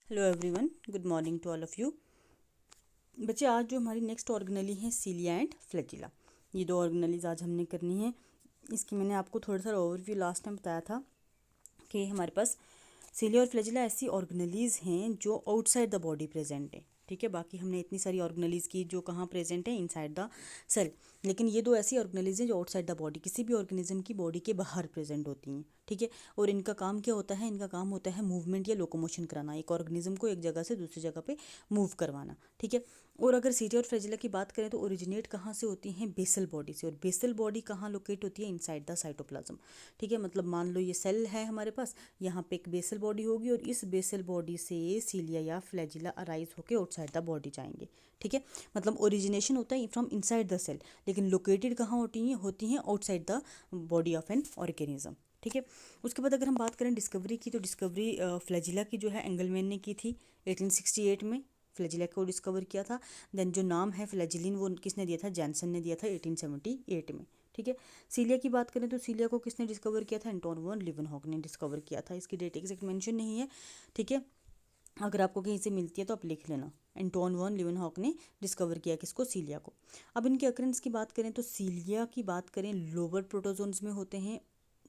Hello everyone, good morning to all of you. बच्चे, आज जो हमारी नेक्स्ट ऑर्गेनली है सीलिया एंड फ्लैजिला। ये दो ऑर्गेनलीज आज हमने करनी है। इसकी मैंने आपको थोड़ा सा ओवरव्यू लास्ट टाइम बताया था कि हमारे पास सीलिया और फ्लैजिला ऐसी ऑर्गेनलीज हैं जो आउटसाइड द बॉडी प्रेजेंट है। ठीक है, बाकी हमने इतनी सारी ऑर्गेनलीज की जो कहाँ प्रेजेंट है, इनसाइड द सेल। लेकिन ये दो ऐसी ऑर्गेनलीज हैं जो आउटसाइड द बॉडी, किसी भी ऑर्गेनिज्म की बॉडी के बाहर प्रेजेंट होती हैं। ठीक है, और इनका काम क्या होता है? इनका काम होता है मूवमेंट या लोकोमोशन कराना, एक ऑर्गेनिज्म को एक जगह से दूसरी जगह पे मूव करवाना। ठीक है, और अगर सीलिया और फ्लैजिला की बात करें तो ओरिजिनेट कहाँ से होती हैं? बेसल बॉडी से। और बेसल बॉडी कहाँ लोकेट होती है? Inside the cytoplasm. ठीक है, मतलब मान लो ये सेल है हमारे पास, यहाँ पे एक बेसल बॉडी होगी और इस बेसल बॉडी से सीलिया या फ्लैजिला अराइज होकर आउटसाइड द बॉडी जाएंगे। ठीक है, मतलब ओरिजिनेशन होता है फ्रॉम इनसाइड द सेल, लेकिन लोकेटेड कहाँ होती हैं outside the body of an organism. ठीक है, उसके बाद अगर हम बात करें डिस्कवरी की, तो डिस्कवरी फ्लैजिला की जो है एंगलमैन ने की थी 1868 में। फ्लैजिला को डिस्कवर किया था। देन जो नाम है फ्लैजिलिन वो किसने दिया था? जैनसन ने दिया था 1878 में। ठीक है, सीलिया की बात करें तो सीलिया को किसने डिस्कवर किया था? एंटोन वन लीवनहॉक ने डिस्कवर किया था। इसकी डेट एग्जैक्ट मेंशन नहीं है। ठीक है, अगर आपको कहीं से मिलती है तो आप लिख लेना। एंटोन वन लीवनहॉक ने डिस्कवर किया किसको? सीलिया को। अब इनके अकरेंस की बात करें तो सीलिया की बात करें लोअर प्रोटोजोन्स में होते हैं,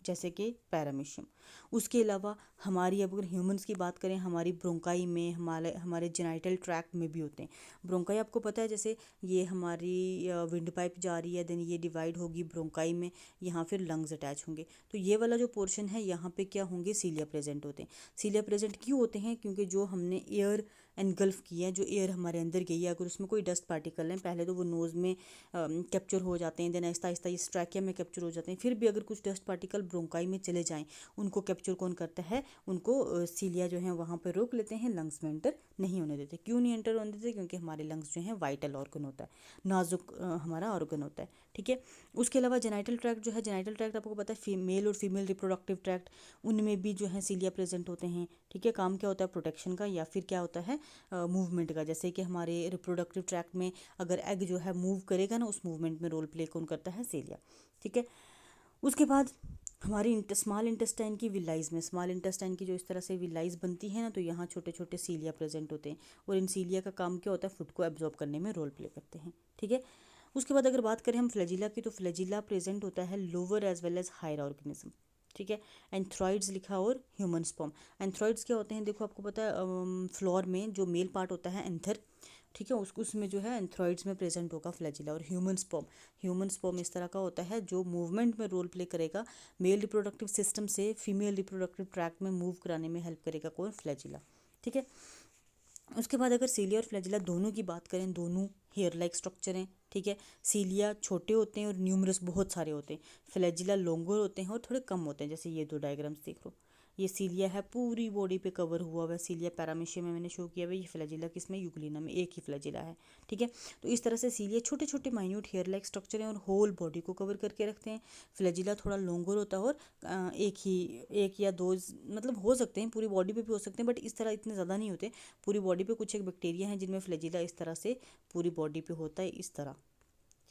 जैसे कि पैरामीशियम। उसके अलावा हमारी अब अगर ह्यूमंस की बात करें, हमारी ब्रोंकाई में, हमारे हमारे जेनाइटल ट्रैक्ट में भी होते हैं। ब्रोंकाई आपको पता है, जैसे ये हमारी विंड पाइप जा रही है, देन ये डिवाइड होगी ब्रोंकाई में, यहाँ फिर लंग्स अटैच होंगे। तो ये वाला जो पोर्शन है यहाँ पे क्या होंगे? सीलिया प्रेजेंट होते हैं। सीलिया प्रेजेंट क्यों होते हैं? क्योंकि जो हमने एयर एनगल्फ किया है, जो एयर हमारे अंदर गई है, अगर उसमें कोई डस्ट पार्टिकल हैं, पहले तो वो नोज़ में कैप्चर हो जाते हैं, देन आहिस्ता आहिस्ता इस ट्रैकिया में कैप्चर हो जाते हैं। फिर भी अगर कुछ डस्ट पार्टिकल ब्रोंकाई में चले जाएं, उनको कैप्चर कौन करता है? उनको सीलिया जो है वहाँ पर रोक लेते हैं, लंग्स में एंटर नहीं होने देते। क्यों नहीं एंटर होने देते? क्योंकि हमारे लंग्स जो हैं वाइटल ऑर्गन होता है, नाजुक हमारा ऑर्गन होता है। ठीक है, उसके अलावा जेनाइटल ट्रैक्ट जो है, जेनाइटल ट्रैक्ट आपको पता है मेल और फीमेल रिप्रोडक्टिव ट्रैक्ट, उनमें भी जो है सीलिया प्रेजेंट होते हैं। ठीक है, काम क्या होता है? प्रोटेक्शन का, या फिर क्या होता है? मूवमेंट का। जैसे कि हमारे रिप्रोडक्टिव ट्रैक्ट में अगर एग जो है मूव करेगा ना, उस मूवमेंट में रोल प्ले कौन करता है? सीलिया। ठीक है, उसके बाद हमारी स्मॉल इंटेस्टाइन की विलाइज में, स्मॉल इंटेस्टाइन की जो इस तरह से विलाइज बनती है ना, तो यहाँ छोटे छोटे सीलिया प्रेजेंट होते हैं। और इन सीलिया का काम क्या होता है? फूड को एब्जॉर्ब करने में रोल प्ले करते हैं। ठीक है, उसके बाद अगर बात करें हम फ्लैजिला की, तो फ्लैजिला प्रेजेंट होता है lower as well as higher organism. ठीक है, एंथ्रॉइड्स लिखा और ह्यूमन स्पर्म। एंथ्रॉइड्स क्या होते हैं? देखो आपको पता है फ्लोर में जो मेल पार्ट होता है एंथर, ठीक है, उसमें जो है एंथ्रॉइड्स में प्रेजेंट होगा फ्लैजिला। और ह्यूमन स्पर्म, ह्यूमन स्पर्म इस तरह का होता है जो मूवमेंट में रोल प्ले करेगा, मेल रिप्रोडक्टिव सिस्टम से फीमेल रिप्रोडक्टिव ट्रैक्ट में मूव कराने में हेल्प करेगा कौन? फ्लैजिला। ठीक है, उसके बाद अगर सीलिया और फ्लैजिला दोनों की बात करें, दोनों हेयर लाइक स्ट्रक्चर हैं। ठीक है, सीलिया छोटे होते हैं और न्यूमरस बहुत सारे होते हैं, फ्लैजिला लॉन्गर होते हैं और थोड़े कम होते हैं। जैसे ये दो डायग्राम्स देख लो, ये सीलिया है पूरी बॉडी पे कवर हुआ हुआ है, सीलिया पैरामीशियम में मैंने शो किया हुआ है, ये फ्लैजिला किसमें? यूग्लिना में, एक ही फ्लैजिला है। ठीक है, तो इस तरह से सीलिया छोटे छोटे माइन्यूट हेयर लाइक स्ट्रक्चर हैं और होल बॉडी को कवर करके रखते हैं। फ्लैजिला थोड़ा लॉन्गर होता है और एक या दो, मतलब हो सकते हैं पूरी बॉडी पे भी हो सकते हैं, बट इस तरह इतने ज़्यादा नहीं होते पूरी बॉडी पे। कुछ एक बैक्टीरिया हैं जिनमें फ्लैजिला इस तरह से पूरी बॉडी पे होता है, इस तरह।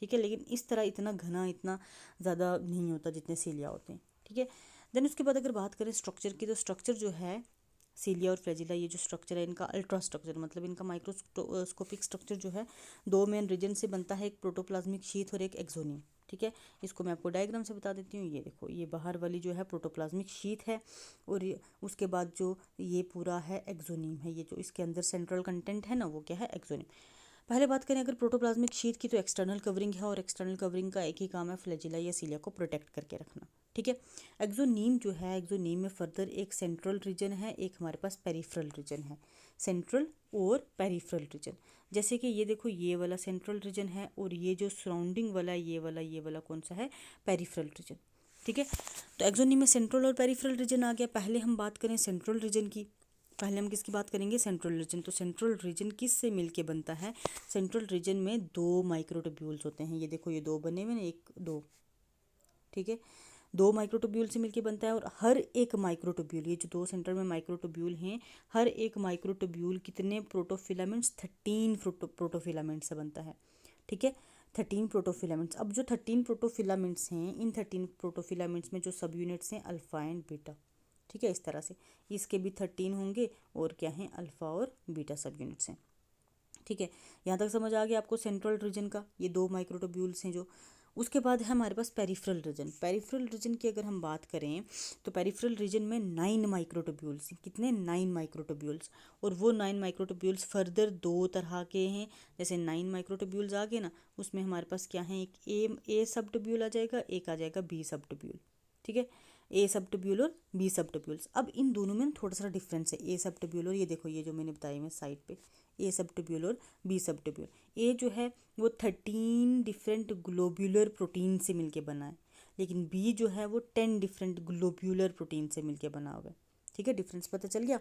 ठीक है, लेकिन इस तरह इतना घना, इतना ज़्यादा नहीं होता जितने सीलिया होते हैं। ठीक है, देन उसके बाद अगर बात करें स्ट्रक्चर की, तो स्ट्रक्चर जो है सीलिया और फ्लैजिला, ये जो स्ट्रक्चर है इनका अल्ट्रा स्ट्रक्चर, मतलब इनका माइक्रोस्कोपिक स्ट्रक्चर जो है दो मेन रीजन से बनता है, एक प्रोटोप्लाज्मिक शीथ और एक एक्सोनियम। ठीक है, इसको मैं आपको डायग्राम से बता देती हूँ। ये देखो, ये बाहर वाली जो है प्रोटोप्लाज्मिक शीथ है, और उसके बाद जो ये पूरा है एक्सोनियम है, ये जो इसके अंदर सेंट्रल कंटेंट है ना, वो क्या है? एक्सोनियम। पहले बात करें अगर प्रोटोप्लाज्मिक शीट की, तो एक्सटर्नल कवरिंग है, और एक्सटर्नल कवरिंग का एक ही काम है, फ्लैजिला या सीलिया को प्रोटेक्ट करके रखना। ठीक है, एक्सोनीम जो है, एक्सोनीम में फर्दर एक सेंट्रल रीजन है, एक हमारे पास पेरिफेरल रीजन है। सेंट्रल और पेरिफेरल रीजन, जैसे कि ये देखो, ये वाला सेंट्रल रीजन है, और ये जो सराउंडिंग वाला ये वाला कौन सा है? Peripheral region. ठीक है, तो एक्सोनीम में सेंट्रल और पेरिफेरल रीजन आ गया। पहले हम बात करें सेंट्रल रीजन की, पहले हम किसकी बात करेंगे? Central region. तो सेंट्रल रीजन किस से मिलके बनता है? सेंट्रल रीजन में दो माइक्रोट्यूब्यूल्स होते हैं, ये देखो, ये दो बने हुए ना, एक दो। ठीक है, दो माइक्रोट्यूब्यूल से मिलके बनता है, और हर एक माइक्रोट्यूब्यूल, ये जो दो सेंटर में माइक्रोट्यूब्यूल हैं, हर एक माइक्रोट्यूब्यूल कितने प्रोटोफिलामेंट्स? 13 प्रोटोफिलामेंट से बनता है। ठीक है, 13 प्रोटोफिलामेंट्स। अब जो 13 प्रोटोफिलामेंट्स हैं, इन 13 प्रोटोफिलामेंट्स में जो सब यूनिट्स हैं अल्फा एंड बीटा। ठीक है, इस तरह से इसके भी 13 होंगे और क्या हैं, अल्फ़ा और बीटा सब यूनिट्स हैं। ठीक है, यहाँ तक समझ आ गया आपको सेंट्रल रीजन का, ये 2 माइक्रोट्यूब्यूल्स हैं जो। उसके बाद है हमारे पास पेरिफेरल रीजन। पेरिफेरल रीजन की अगर हम बात करें तो पेरिफेरल रीजन में 9 माइक्रोट्यूब्यूल्स, कितने, 9 माइक्रोट्यूब्यूल्स। और वो 9 माइक्रोट्यूब्यूल्स फर्दर 2 तरह के हैं। जैसे 9 माइक्रोट्यूब्यूल्स आ गए ना, उसमें हमारे पास क्या है, एक ए सब ट्यूब्यूल आ जाएगा, एक आ जाएगा बी सब ट्यूब्यूल। ठीक है, ए सब ट्यूब्यूल और बी सब ट्यूब्यूल्स। अब इन दोनों में थोड़ा सा डिफरेंस है, ए सब ट्यूब्यूल और ये देखो ये जो मैंने बताया मैं साइड पे, ए सब ट्यूब्यूल और बी सब ट्यूब्यूल। ए जो है वो 13 डिफरेंट ग्लोब्यूलर प्रोटीन से मिलके बना है, लेकिन बी जो है वो 10 डिफरेंट ग्लोब्यूलर प्रोटीन से मिलके बना हुआ है। ठीक है, डिफरेंस पता चल गया।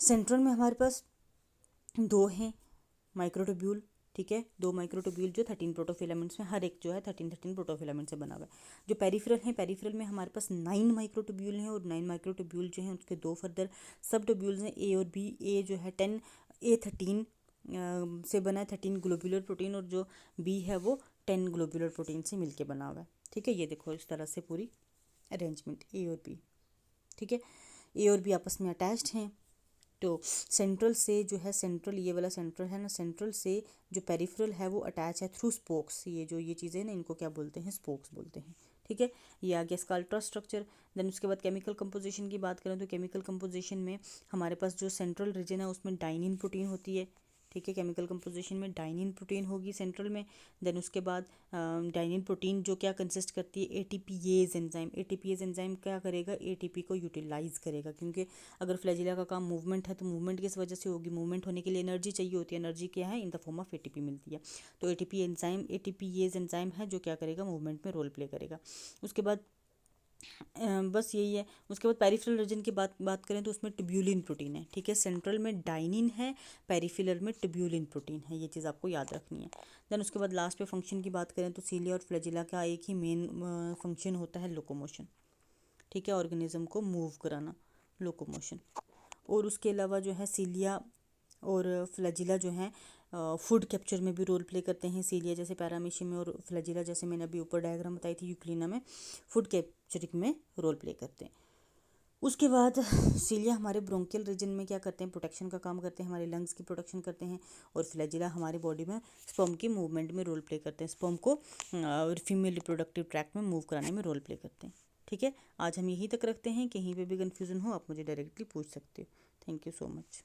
सेंट्रल में हमारे पास 2 हैं माइक्रोट्यूब्यूल। ठीक है, 2 माइक्रोट्यूब्यूल जो 13 प्रोटोफिलामेंट्स में, हर एक जो है 13 प्रोटोफिलामेंट से बना हुआ है। जो पेरिफेरल है, पेरिफेरल में हमारे पास 9 माइक्रोट्यूब्यूल हैं और 9 माइक्रोट्यूब्यूल जो हैं उसके 2 फर्दर सब ट्यूब्यूल्स हैं, ए और बी। ए जो है 10, ए 13 से बना है, 13 ग्लोब्यूलर प्रोटीन, और जो बी है वो 10 ग्लोब्यूलर प्रोटीन से मिलके बना हुआ है। ठीक है, ये देखो इस तरह से पूरी अरेंजमेंट ए और बी। ठीक है, ए और बी आपस में अटैच्ड हैं। तो सेंट्रल से जो है, सेंट्रल ये वाला सेंट्रल है ना, सेंट्रल से जो पेरिफेरल है वो अटैच है थ्रू स्पोक्स। ये जो ये चीज़ें ना, इनको क्या बोलते हैं, स्पोक्स बोलते हैं। ठीक है, ये आ गया इसका अल्ट्रा स्ट्रक्चर। देन उसके बाद केमिकल कंपोजिशन की बात करें तो केमिकल कंपोजिशन में हमारे पास जो सेंट्रल रीजन है उसमें डाइनिन प्रोटीन होती है। ठीक है, केमिकल कंपोजिशन में डाइनिन प्रोटीन होगी सेंट्रल में। देन उसके बाद डाइनिन प्रोटीन जो क्या कंसिस्ट करती है, एटीपीएज एंजाइम। एटीपीएज एंजाइम क्या करेगा, एटीपी को यूटिलाइज करेगा, क्योंकि अगर फ्लैजिला का काम मूवमेंट है तो मूवमेंट किस वजह से होगी, मूवमेंट होने के लिए एनर्जी चाहिए होती है। एनर्जी क्या है, in the form of ATP मिलती है। तो एटीपी एंजाइम, एटीपीएज एंजाइम है जो क्या करेगा, मूवमेंट में रोल प्ले करेगा। उसके बाद बस यही है। उसके बाद पेरिफेरल रीजन की बात करें तो उसमें ट्यूब्यूलिन प्रोटीन है। ठीक है, सेंट्रल में डाइनिन है, पेरिफेरल में ट्यूब्यूलिन प्रोटीन है, ये चीज़ आपको याद रखनी है। देन उसके बाद लास्ट पे फंक्शन की बात करें तो सीलिया और फ्लैजिला का एक ही मेन फंक्शन होता है, लोकोमोशन। ठीक है, ऑर्गेनिज्म को मूव कराना, लोकोमोशन। और उसके अलावा जो है सीलिया और फ्लैजिला जो हैं फूड कैप्चर में भी रोल प्ले करते हैं। सीलिया जैसे पैरामीशियम में, और फ्लैजिला जैसे मैंने अभी ऊपर डायग्राम बताई थी यूक्लिना में, फूड कैप्चरिंग में रोल प्ले करते हैं। उसके बाद सीलिया हमारे ब्रोंकियल रीजन में क्या करते हैं, प्रोटेक्शन का काम करते हैं, हमारे लंग्स की प्रोटेक्शन करते हैं। और फ्लैजिला हमारे बॉडी में स्पर्म की मूवमेंट में रोल प्ले करते हैं, स्पर्म को फीमेल रिप्रोडक्टिव ट्रैक्ट में मूव कराने में रोल प्ले करते हैं। ठीक है, आज हम यहीं तक रखते हैं, कहीं पे भी कन्फ्यूज़न हो आप मुझे डायरेक्टली पूछ सकते हो। Thank you so much.